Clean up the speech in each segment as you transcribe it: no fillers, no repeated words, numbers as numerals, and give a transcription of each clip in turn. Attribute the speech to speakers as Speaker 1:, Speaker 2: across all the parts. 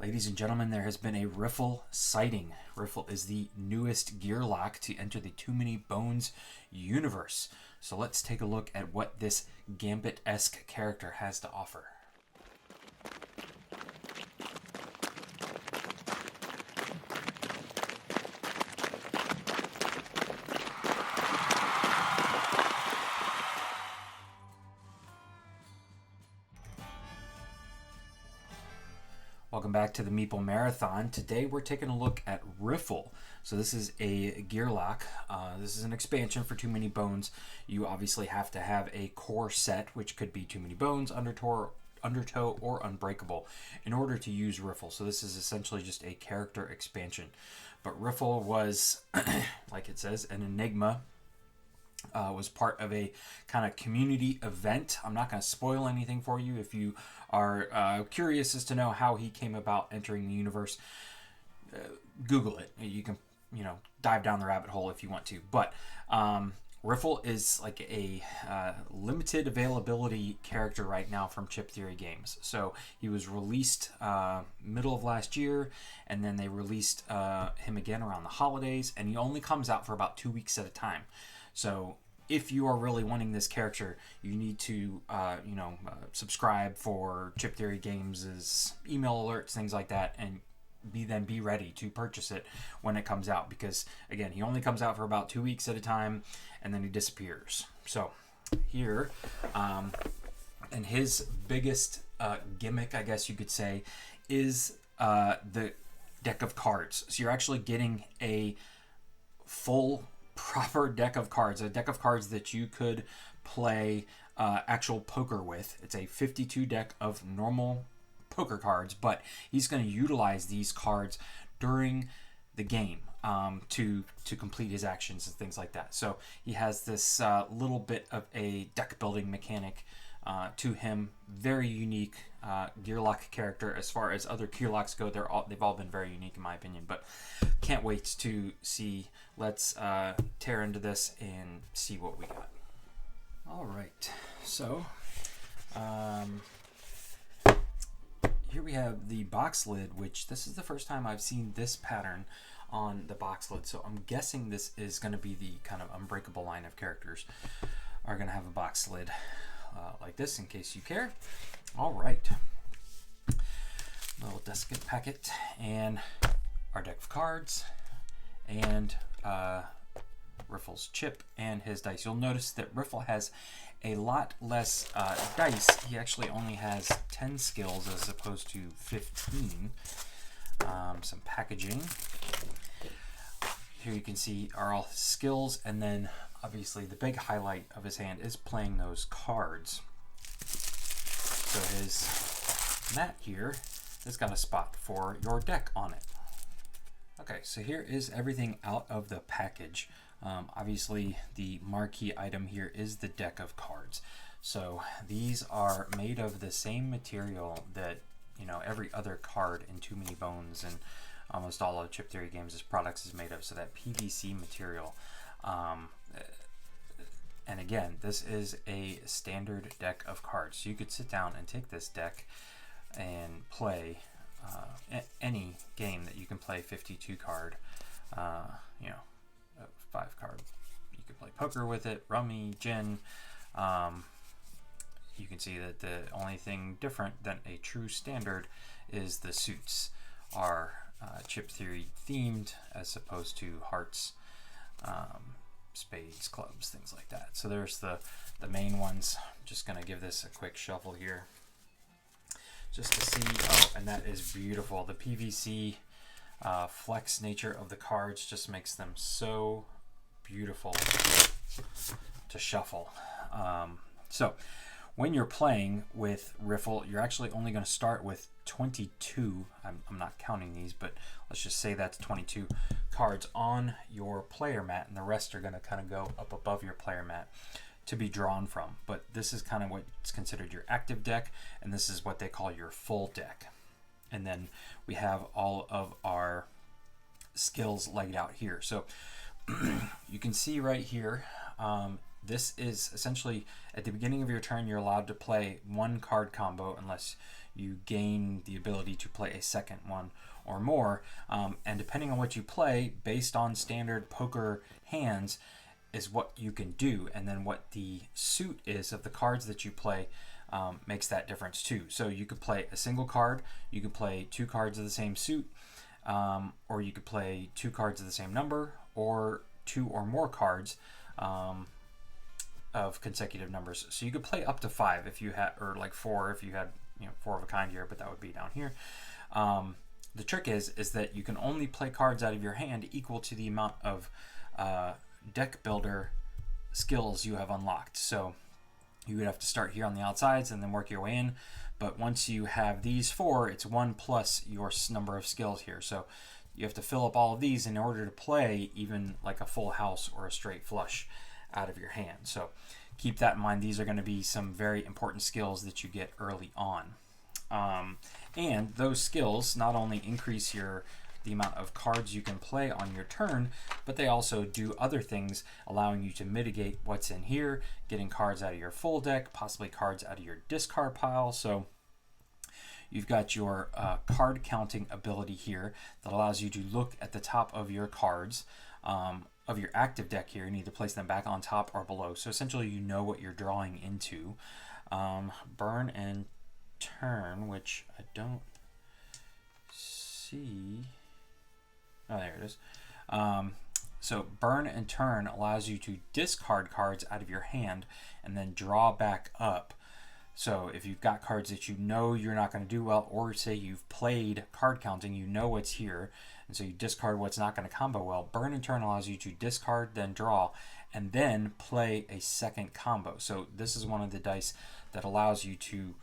Speaker 1: Ladies and gentlemen, there has been a Riffle sighting. Riffle is the newest Gearloc to enter the Too Many Bones universe. So let's take a look at what this Gambit-esque character has to offer. Welcome back to the Meeple Marathon. Today we're taking a look at Riffle. So this is a Gearloc. This is an expansion for Too Many Bones. You obviously have to have a core set, which could be Too Many Bones, Undertow, or Unbreakable, in order to use Riffle. So this is essentially just a character expansion. But Riffle was, like it says, an enigma. Was part of a kind of community event. I'm not going to spoil anything for you. If you are curious as to know how he came about entering the universe, Google it. You can, dive down the rabbit hole if you want to. But Riffle is like a limited availability character right now from Chip Theory Games. So he was released middle of last year, and then they released him again around the holidays, and he only comes out for about 2 weeks at a time. So if you are really wanting this character, you need to, subscribe for Chip Theory Games' email alerts, things like that, and be ready to purchase it when it comes out. Because, again, he only comes out for about 2 weeks at a time, and then he disappears. So here, and his biggest gimmick, I guess you could say, is the deck of cards. So you're actually getting a full proper deck of cards, a deck of cards that you could play actual poker with. It's a 52 deck of normal poker cards, but he's going to utilize these cards during the game to complete his actions and things like that. So he has this little bit of a deck building mechanic to him. Very unique Gearloc character. As far as other Gearlocs go, they've all been very unique in my opinion, but can't wait to see. Let's tear into this and see what we got. All right, so here we have the box lid, which this is the first time I've seen this pattern on the box lid. So I'm guessing this is going to be the kind of Unbreakable line of characters are going to have a box lid like this, in case you care. All right, little desiccant packet and our deck of cards and Riffle's chip and his dice. You'll notice that Riffle has a lot less dice. He actually only has 10 skills as opposed to 15. Some packaging. Here you can see are all his skills, and then obviously the big highlight of his hand is playing those cards. So his mat here has got a spot for your deck on it. Okay, so here is everything out of the package. Obviously, the marquee item here is the deck of cards. So these are made of the same material that every other card in Too Many Bones and almost all of Chip Theory Games' products is made of. So that PVC material. And again, this is a standard deck of cards. So you could sit down and take this deck and play any game that you can play 52 card, 5 card. You could play poker with it, rummy, gin. You can see that the only thing different than a true standard is the suits are Chip Theory themed as opposed to hearts, spades, clubs, things like that. So there's the main ones. I'm just going to give this a quick shuffle here just to see. Oh, and that is beautiful. The PVC flex nature of the cards just makes them so beautiful to shuffle. So when you're playing with Riffle, you're actually only going to start with 22. I'm not counting these, but let's just say that's 22 cards on your player mat, and the rest are going to kind of go up above your player mat to be drawn from. But this is kind of what's considered your active deck, and this is what they call your full deck. And then we have all of our skills laid out here. So you can see right here, this is essentially at the beginning of your turn, you're allowed to play one card combo unless you gain the ability to play a second one or more. And depending on what you play, based on standard poker hands, is what you can do. And then what the suit is of the cards that you play makes that difference too. So you could play a single card, you could play 2 cards of the same suit, or you could play 2 cards of the same number, or 2 or more cards of consecutive numbers. So you could play up to 5 if you had, or like 4 if you had, 4 of a kind here, but that would be down here. The trick is that you can only play cards out of your hand equal to the amount of deck builder skills you have unlocked. So you would have to start here on the outsides and then work your way in. But once you have these 4, it's 1 plus your number of skills here. So you have to fill up all of these in order to play even like a full house or a straight flush out of your hand. So keep that in mind. These are going to be some very important skills that you get early on. And those skills not only increase the amount of cards you can play on your turn, but they also do other things, allowing you to mitigate what's in here, getting cards out of your full deck, possibly cards out of your discard pile. So you've got your card counting ability here that allows you to look at the top of your cards of your active deck here and either place them back on top or below. So essentially you know what you're drawing into. Burn and turn, which I don't see. Oh, there it is. So burn and turn allows you to discard cards out of your hand and then draw back up. So if you've got cards that you know you're not going to do well, or say you've played card counting, you know what's here, and so you discard what's not going to combo well, burn and turn allows you to discard, then draw, and then play a second combo. So this is one of the dice that allows you to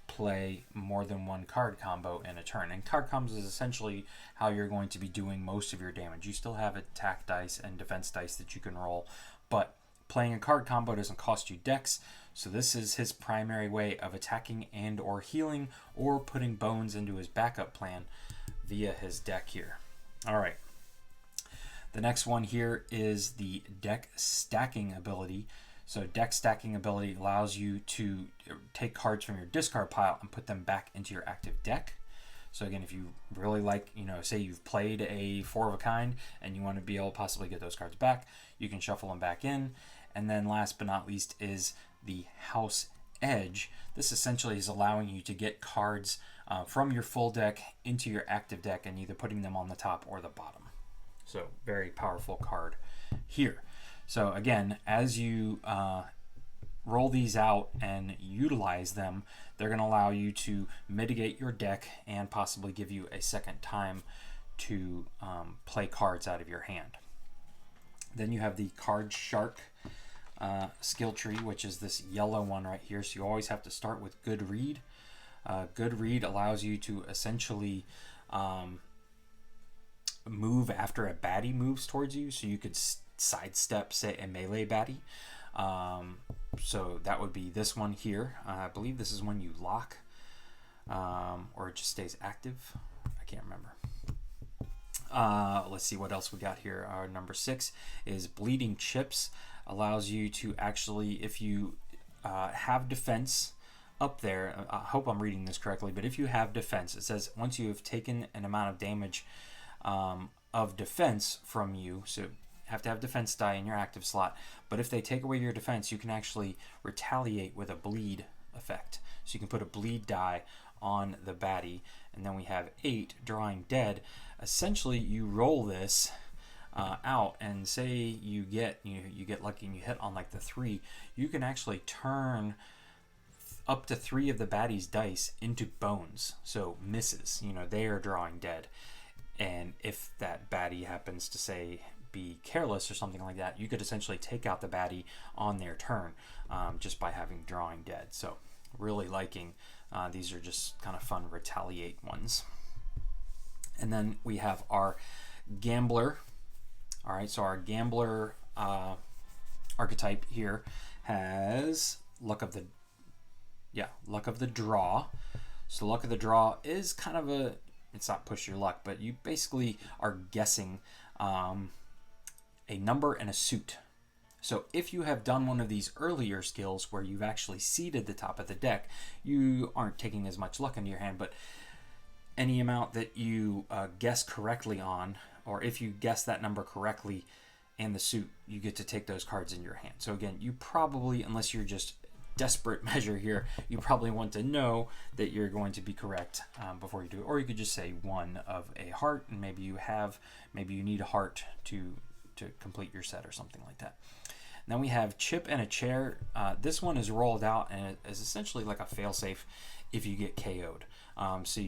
Speaker 1: play more than one card combo in a turn. And card combos is essentially how you're going to be doing most of your damage. You still have attack dice and defense dice that you can roll, but playing a card combo doesn't cost you dex. So this is his primary way of attacking and or healing or putting bones into his backup plan via his deck here. All right. The next one here is the deck stacking ability. So deck stacking ability allows you to take cards from your discard pile and put them back into your active deck. So again, if you really like, say you've played a 4 of a kind and you want to be able to possibly get those cards back, you can shuffle them back in. And then last but not least is the house edge. This essentially is allowing you to get cards from your full deck into your active deck and either putting them on the top or the bottom. So very powerful card here. So again, as you roll these out and utilize them, they're going to allow you to mitigate your deck and possibly give you a second time to play cards out of your hand. Then you have the card shark skill tree, which is this yellow one right here. So you always have to start with good read. Good read allows you to essentially move after a baddie moves towards you. So you could sidestep, say, a melee baddie. So that would be this one here. I believe this is when you lock, or it just stays active. I can't remember. Let's see what else we got here. Our number 6 is bleeding chips. Allows you to actually, if you have defense up there, I hope I'm reading this correctly, but if you have defense, it says once you have taken an amount of damage of defense from you, so you have to have defense die in your active slot, but if they take away your defense, you can actually retaliate with a bleed effect. So you can put a bleed die on the baddie, and then we have 8, drawing dead. Essentially, you roll this out, and say you get lucky and you hit on like the 3, you can actually turn up to 3 of the baddie's dice into bones. So misses, they are drawing dead. And if that baddie happens to, say, be careless or something like that, you could essentially take out the baddie on their turn just by having drawing dead. So really liking these are just kind of fun retaliate ones. And then we have our gambler. All right, so our gambler archetype here has luck of the draw. So luck of the draw is kind of it's not push your luck, but you basically are guessing a number and a suit. So if you have done one of these earlier skills where you've actually seeded the top of the deck, you aren't taking as much luck into your hand, but any amount that you guess correctly on, or if you guess that number correctly and the suit, you get to take those cards in your hand. So again, you probably, unless you're just desperate measure here, you probably want to know that you're going to be correct before you do it. Or you could just say one of a heart, and maybe you need a heart to complete your set or something like that. Then we have chip and a chair. This one is rolled out and it is essentially like a failsafe if you get KO'd. So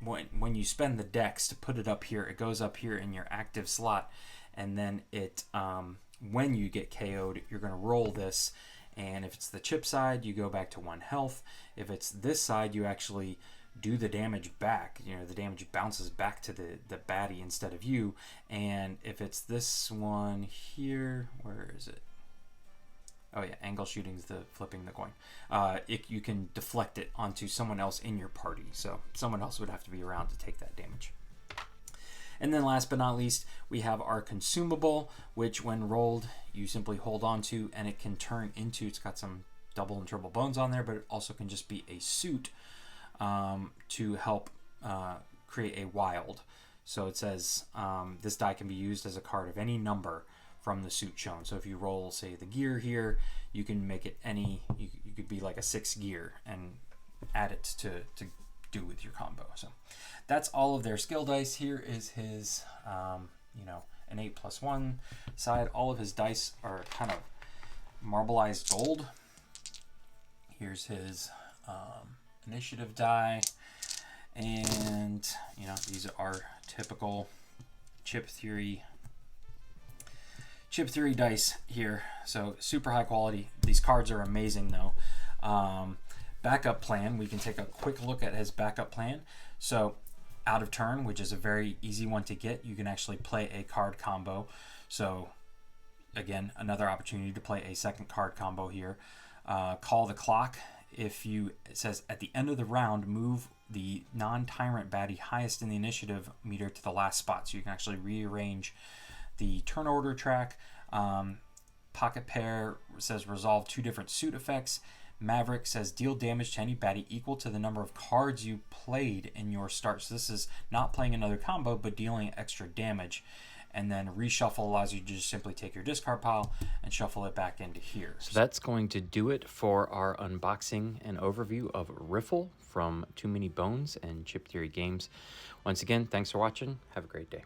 Speaker 1: when you spend the dex to put it up here, it goes up here in your active slot, and then it when you get KO'd, you're going to roll this, and if it's the chip side, you go back to 1 health. If it's this side, you actually do the damage back. You know, the damage bounces back to the baddie instead of you. And if it's this one here, where is it? Oh yeah, angle shooting is the flipping the coin. You can deflect it onto someone else in your party. So someone else would have to be around to take that damage. And then last but not least, we have our consumable, which when rolled, you simply hold on to, and it can turn into, it's got some double and triple bones on there, but it also can just be a suit to help create a wild. So it says this die can be used as a card of any number from the suit shown. So if you roll, say, the gear here, you can make it any, you could be like a 6 gear and add it to do with your combo. So that's all of their skill dice. Here is his, an 8+1 side. All of his dice are kind of marbleized gold. Here's his initiative die, and these are typical chip theory dice here. So super high quality. These cards are amazing though. Backup plan, we can take a quick look at his backup plan. So out of turn, which is a very easy one to get, you can actually play a card combo. So again, another opportunity to play a second card combo here. Call the clock. It says at the end of the round, move the non-tyrant baddie highest in the initiative meter to the last spot. So you can actually rearrange the turn order track. Pocket pair says resolve 2 different suit effects. Maverick says deal damage to any baddie equal to the number of cards you played in your start. So this is not playing another combo, but dealing extra damage. And then reshuffle allows you to just simply take your discard pile and shuffle it back into here. So that's going to do it for our unboxing and overview of Riffle from Too Many Bones and Chip Theory Games. Once again, thanks for watching. Have a great day.